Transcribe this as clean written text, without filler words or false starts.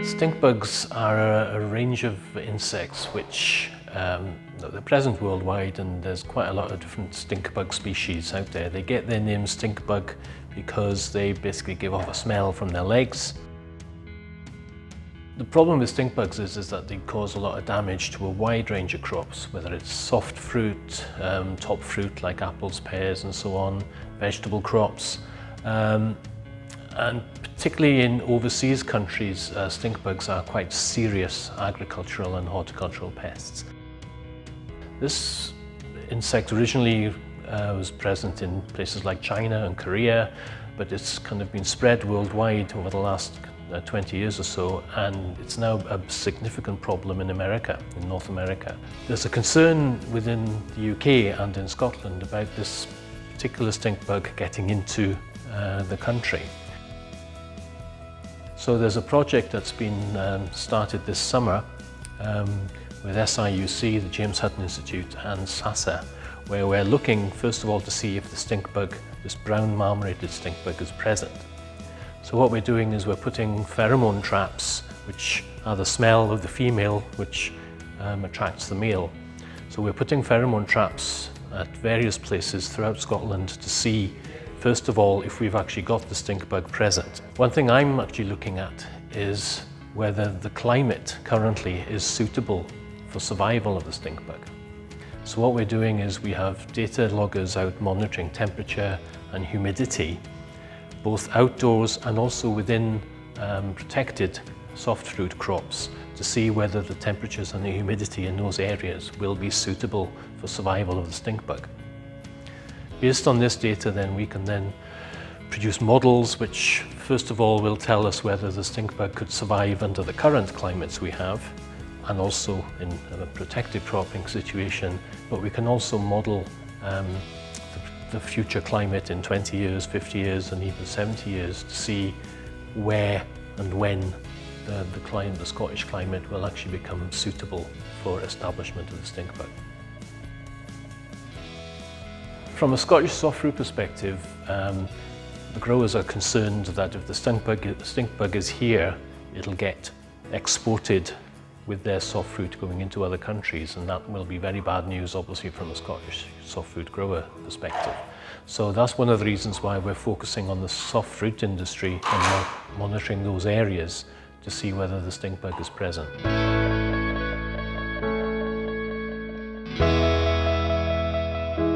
Stink bugs are a range of insects which they're present worldwide, and there's quite a lot of different stink bug species out there. They get their name stink bug because they basically give off a smell from their legs. The problem with stink bugs is that they cause a lot of damage to a wide range of crops, whether it's soft fruit, top fruit like apples, pears and so on, vegetable crops. And particularly in overseas countries, stink bugs are quite serious agricultural and horticultural pests. This insect originally was present in places like China and Korea, but it's kind of been spread worldwide over the last 20 years or so, and it's now a significant problem in America, in North America. There's a concern within the UK and in Scotland about this particular stink bug getting into the country. So there's a project that's been started this summer with SRUC, the James Hutton Institute, and SASA, where we're looking first of all to see if the stink bug, this brown marmorated stink bug, is present. So what we're doing is we're putting pheromone traps, which are the smell of the female, which attracts the male. So we're putting pheromone traps at various places throughout Scotland to see, first of all, if we've actually got the stink bug present. One thing I'm actually looking at is whether the climate currently is suitable for survival of the stink bug. So what we're doing is we have data loggers out monitoring temperature and humidity, both outdoors and also within protected soft fruit crops, to see whether the temperatures and the humidity in those areas will be suitable for survival of the stink bug. Based on this data, then we can then produce models which first of all will tell us whether the stink bug could survive under the current climates we have, and also in a protected cropping situation, but we can also model the future climate in 20 years, 50 years and even 70 years to see where and when the Scottish climate will actually become suitable for establishment of the stink bug. From a Scottish soft fruit perspective, the growers are concerned that if the stink bug is here, it'll get exported with their soft fruit going into other countries, and that will be very bad news obviously from a Scottish soft fruit grower perspective. So that's one of the reasons why we're focusing on the soft fruit industry and monitoring those areas to see whether the stink bug is present.